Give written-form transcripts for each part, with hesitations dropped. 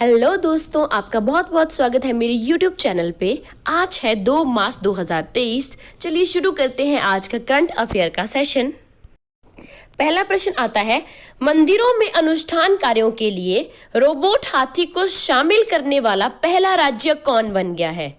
Hello दोस्तों, आपका बहुत बहुत स्वागत है मेरे YouTube चैनल पे। आज है 2 मार्च 2023। चलिए शुरू करते हैं आज का करंट अफेयर का सेशन। पहला प्रश्न आता है, मंदिरों में अनुष्ठान कार्यों के लिए रोबोट हाथी को शामिल करने वाला पहला राज्य कौन बन गया है?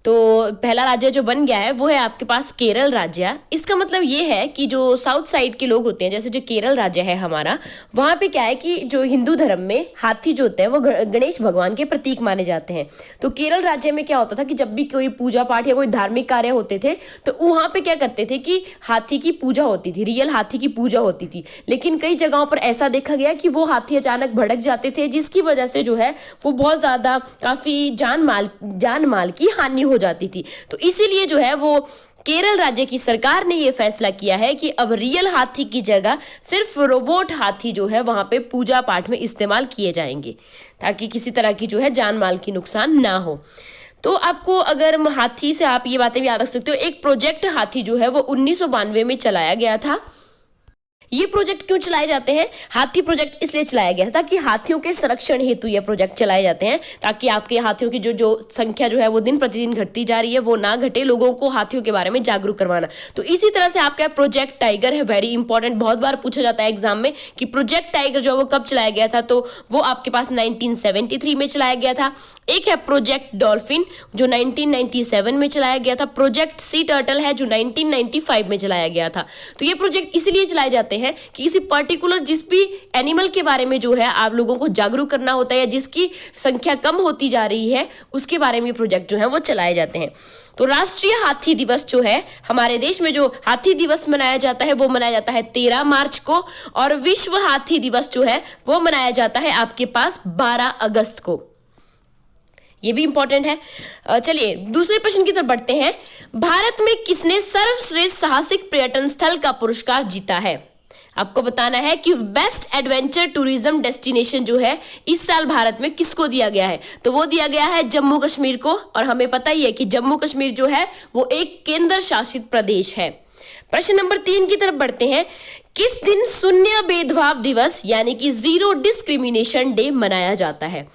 तो पहला राज्य जो बन गया है वो है आपके पास केरल राज्य। इसका मतलब ये है कि जो साउथ साइड के लोग होते हैं, जैसे जो केरल राज्य है हमारा, वहाँ पे क्या है कि जो हिंदू धर्म में हाथी जो होते हैं वो गणेश भगवान के प्रतीक माने जाते हैं। तो केरल राज्य में क्या होता था कि जब भी कोई पूजा पाठ या कोई धार्मिक कार्य होते थे तो वहाँ पे क्या करते थे कि हाथी की पूजा होती थी, रियल हाथी की पूजा होती थी। लेकिन कई जगहों पर ऐसा देखा गया कि वो हाथी अचानक भड़क जाते थे, जिसकी वजह से जो है वो बहुत ज्यादा काफी जान माल की हानि हो जाती थी। तो इसीलिए जो है वो केरल राज्य की सरकार ने यह फैसला किया है कि अब रियल हाथी की जगह सिर्फ रोबोट हाथी जो है वहां पे पूजा पाठ में इस्तेमाल किए जाएंगे, ताकि किसी तरह की जो है जान माल की नुकसान ना हो। तो आपको अगर हाथी से आप ये बातें भी याद रख सकते हो, एक प्रोजेक्ट हाथी जो है वो 1992 में चलाया गया था। ये प्रोजेक्ट क्यों चलाए जाते हैं? हाथी प्रोजेक्ट इसलिए चलाया गया था ताकि हाथियों के संरक्षण हेतु ये प्रोजेक्ट चलाए जाते हैं, ताकि आपके हाथियों की जो संख्या जो है वो दिन प्रतिदिन घटती जा रही है वो ना घटे, लोगों को हाथियों के बारे में जागरूक करवाना। तो इसी तरह से आपका प्रोजेक्ट टाइगर है, वेरी इंपॉर्टेंट, बहुत बार पूछा जाता है एग्जाम में कि प्रोजेक्ट टाइगर जो है वो कब चलाया गया था। तो वो आपके पास 1973 में चलाया गया था। एक है प्रोजेक्ट डॉल्फिन जो 1997 में चलाया गया था। प्रोजेक्ट सी टर्टल है जो 1995 में चलाया गया था। तो ये प्रोजेक्ट इसलिए चलाए जाते हैं कि किसी पर्टिकुलर जिस भी एनिमल के बारे में जो है आप लोगों को जागरूक करना होता है या जिसकी संख्या कम होती जा रही है उसके बारे में प्रोजेक्ट जो है वो चलाए जाते हैं। तो राष्ट्रीय हाथी दिवस जो है हमारे देश में, जो हाथी दिवस मनाया जाता है वो मनाया जाता है 13 मार्च को, और विश्व हाथी दिवस जो है वो मनाया जाता है आपके पास 12 अगस्त को। ये भी इंपॉर्टेंट है। चलिए दूसरे प्रश्न की तरफ बढ़ते हैं। भारत में किसने सर्वश्रेष्ठ साहसिक पर्यटन स्थल का पुरस्कार जीता है? आपको बताना है कि बेस्ट एडवेंचर टूरिज्म डेस्टिनेशन जो है इस साल भारत में किसको दिया गया है? तो वो दिया गया है जम्मू कश्मीर को, और हमें पता ही है कि जम्मू कश्मीर जो है वो एक केंद्र शासित प्रदेश है। प्रश्न नंबर 3 की तरफ बढ़ते हैं। किस दिन शून्य भेदभाव दिवस यानी कि जीरो डिस्क्रिमिनेशन डे मनाया जाता है?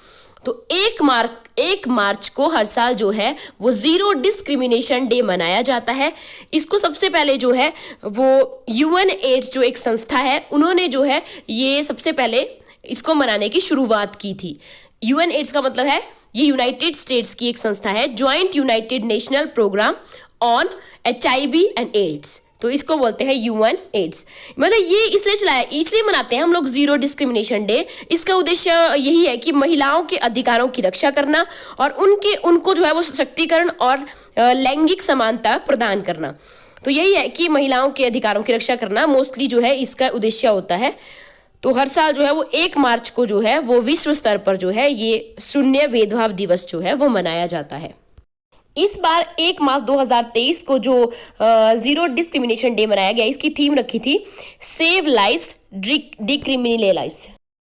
तो 1 मार्च को हर साल जो है वो जीरो डिस्क्रिमिनेशन डे मनाया जाता है। इसको सबसे पहले जो है वो UNAIDS जो एक संस्था है उन्होंने जो है ये सबसे पहले इसको मनाने की शुरुआत की थी। UNAIDS का मतलब है ये यूनाइटेड स्टेट्स की एक संस्था है, joint united national programme on HIV and AIDS. तो इसको बोलते हैं UNAIDS। मतलब ये इसलिए मनाते हैं हम लोग जीरो डिस्क्रिमिनेशन डे। इसका उद्देश्य यही है कि महिलाओं के अधिकारों की रक्षा करना और उनको जो है वो सशक्तिकरण और लैंगिक समानता प्रदान करना। तो यही है कि महिलाओं के अधिकारों की रक्षा करना मोस्टली जो है इसका उद्देश्य होता है। तो हर साल जो है वो 1 मार्च को जो है वो विश्व स्तर पर जो है ये शून्य भेदभाव दिवस जो है वो मनाया जाता है। इस बार 1 मार्च 2023 को जो जीरो डिस्क्रिमिनेशन डे मनाया गया, इसकी थीम रखी थी save lives decriminalise.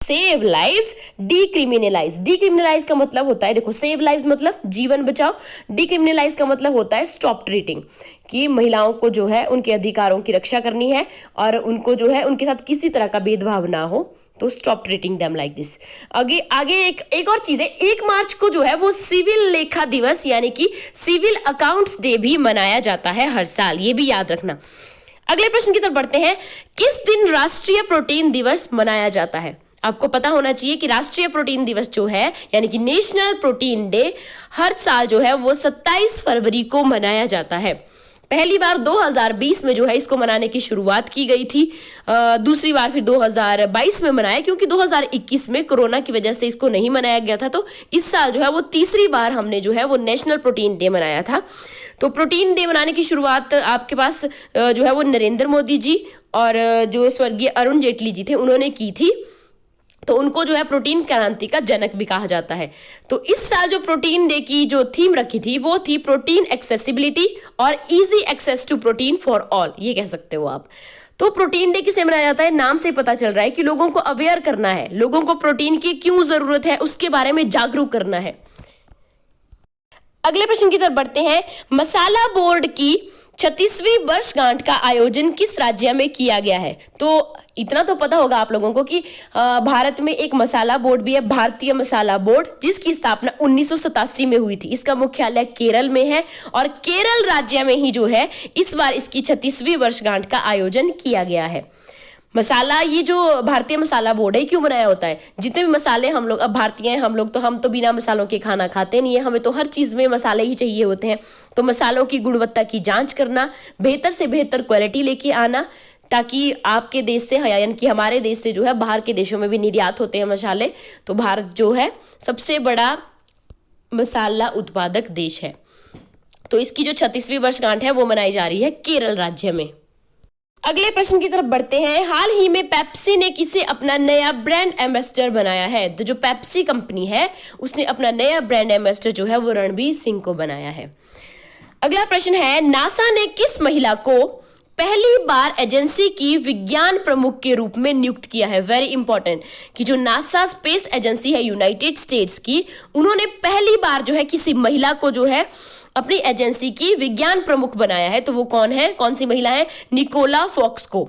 Save lives decriminalise. Decriminalise का मतलब होता है, देखो सेव लाइव्स मतलब जीवन बचाओ, डिक्रिमिनलाइज का मतलब होता है स्टॉप ट्रीटिंग, कि महिलाओं को जो है उनके अधिकारों की रक्षा करनी है और उनको जो है उनके साथ किसी तरह का भेदभाव ना हो। तो stop treating them like this. आगे एक और चीज है, 1 मार्च को जो है वो सिविल लेखा दिवस यानी कि सिविल अकाउंट्स डे भी मनाया जाता है हर साल, ये भी याद रखना। अगले प्रश्न की तरफ बढ़ते हैं। किस दिन राष्ट्रीय प्रोटीन दिवस मनाया जाता है? आपको पता होना चाहिए कि राष्ट्रीय प्रोटीन दिवस जो है यानी कि नेशनल प्रोटीन डे हर साल जो है वो 27 फरवरी को मनाया जाता है। पहली बार 2020 में जो है इसको मनाने की शुरुआत की गई थी, दूसरी बार फिर 2022 में मनाया, क्योंकि 2021 में कोरोना की वजह से इसको नहीं मनाया गया था। तो इस साल जो है वो तीसरी बार हमने जो है वो नेशनल प्रोटीन डे मनाया था। तो प्रोटीन डे मनाने की शुरुआत आपके पास जो है वो नरेंद्र मोदी जी और जो स्वर्गीय अरुण जेटली जी थे उन्होंने की थी। तो उनको जो है प्रोटीन क्रांति का जनक भी कहा जाता है। तो इस साल जो प्रोटीन डे की जो थीम रखी थी वो थी प्रोटीन एक्सेसिबिलिटी और easy access to protein for all, ये कह सकते हो आप। तो प्रोटीन डे किसने मनाया जाता है? नाम से पता चल रहा है कि लोगों को अवेयर करना है, लोगों को प्रोटीन की क्यों जरूरत है उसके बारे में जागरूक करना है। अगले प्रश्न की तरफ बढ़ते हैं। मसाला बोर्ड की 36वीं वर्षगांठ का आयोजन किस राज्य में किया गया है? तो इतना तो पता होगा आप लोगों को कि भारत में एक मसाला बोर्ड भी है, भारतीय मसाला बोर्ड, जिसकी स्थापना 1987 में हुई थी। इसका मुख्यालय केरल में है और केरल राज्य में ही जो है इस बार इसकी 36वीं वर्षगांठ का आयोजन किया गया है। मसाला, ये जो भारतीय मसाला बोर्ड है क्यों बनाया होता है? जितने भी मसाले, हम लोग अब भारतीय हैं, हम तो बिना मसालों के खाना खाते नहीं है, हमें तो हर चीज में मसाले ही चाहिए होते हैं। तो मसालों की गुणवत्ता की जांच करना, बेहतर से बेहतर क्वालिटी लेके आना, ताकि आपके देश से, यानी कि हमारे देश से जो है बाहर के देशों में भी निर्यात होते हैं मसाले। तो भारत जो है सबसे बड़ा मसाला उत्पादक देश है। तो इसकी जो 36वीं वर्षगांठ है वो मनाई जा रही है केरल राज्य में। अगले प्रश्न की तरफ बढ़ते हैं। हाल ही में पेप्सी ने किसे अपना नया ब्रांड एम्बेसडर बनाया है? तो जो पेप्सी कंपनी है उसने अपना नया ब्रांड एम्बेसडर जो है वो रणवीर सिंह को बनाया है। अगला प्रश्न है, नासा ने किस महिला को पहली बार एजेंसी की विज्ञान प्रमुख के रूप में नियुक्त किया है? वेरी इंपॉर्टेंट, कि जो नासा स्पेस एजेंसी है यूनाइटेड स्टेट्स की, उन्होंने पहली बार जो है किसी महिला को जो है अपनी एजेंसी की विज्ञान प्रमुख बनाया है। तो वो कौन है, कौन सी महिला है? निकोला फॉक्स को।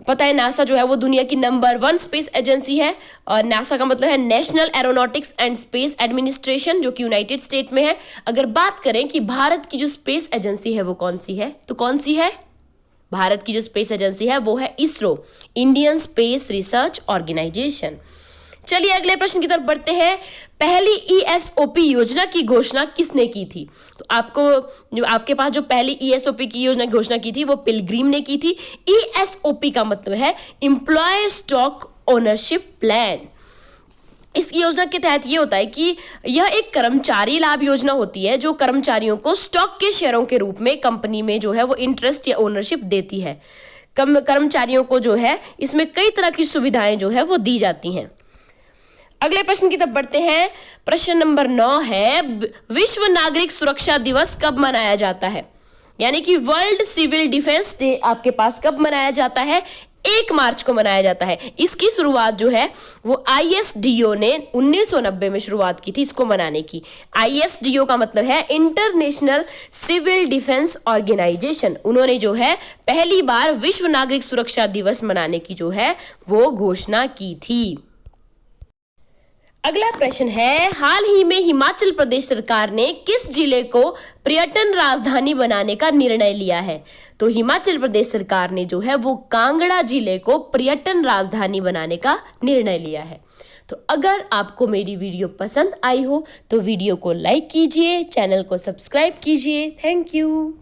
पता है नासा जो है वो दुनिया की नंबर 1 स्पेस एजेंसी है और नासा का मतलब है national aeronautics and space administration, जो कि यूनाइटेड स्टेट में है। अगर बात करें कि भारत की जो स्पेस एजेंसी है वो कौन सी है, तो कौन सी है? भारत की जो स्पेस एजेंसी है वो है ISRO, Indian Space Research Organisation. चलिए अगले प्रश्न की तरफ बढ़ते हैं। पहली ESOP योजना की घोषणा किसने की थी? तो आपके पास जो पहली ESOP की योजना की घोषणा की थी वो पिलग्रिम ने की थी। ESOP का मतलब है एम्प्लॉय स्टॉक ओनरशिप प्लान। इस योजना के तहत ये होता है कि यह एक कर्मचारी लाभ योजना होती है जो कर्मचारियों को स्टॉक के शेयरों के रूप में कंपनी में जो है वो इंटरेस्ट या ओनरशिप देती है। कर्मचारियों को जो है इसमें कई तरह की सुविधाएं जो है वो दी जाती हैं। अगले प्रश्न की तरफ बढ़ते हैं। प्रश्न नंबर 9 है, विश्व नागरिक सुरक्षा दिवस कब मनाया जाता है? यानी कि वर्ल्ड सिविल डिफेंस डे आपके पास कब मनाया जाता है? 1 मार्च को मनाया जाता है। इसकी शुरुआत जो है वो ISDO ने 1990 में शुरुआत की थी इसको मनाने की। ISDO का मतलब है इंटरनेशनल सिविल डिफेंस ऑर्गेनाइजेशन। उन्होंने जो है पहली बार विश्व नागरिक सुरक्षा दिवस मनाने की जो है वो घोषणा की थी। अगला प्रश्न है, हाल ही में हिमाचल प्रदेश सरकार ने किस जिले को पर्यटन राजधानी बनाने का निर्णय लिया है? तो हिमाचल प्रदेश सरकार ने जो है वो कांगड़ा जिले को पर्यटन राजधानी बनाने का निर्णय लिया है। तो अगर आपको मेरी वीडियो पसंद आई हो तो वीडियो को लाइक कीजिए, चैनल को सब्सक्राइब कीजिए। Thank you.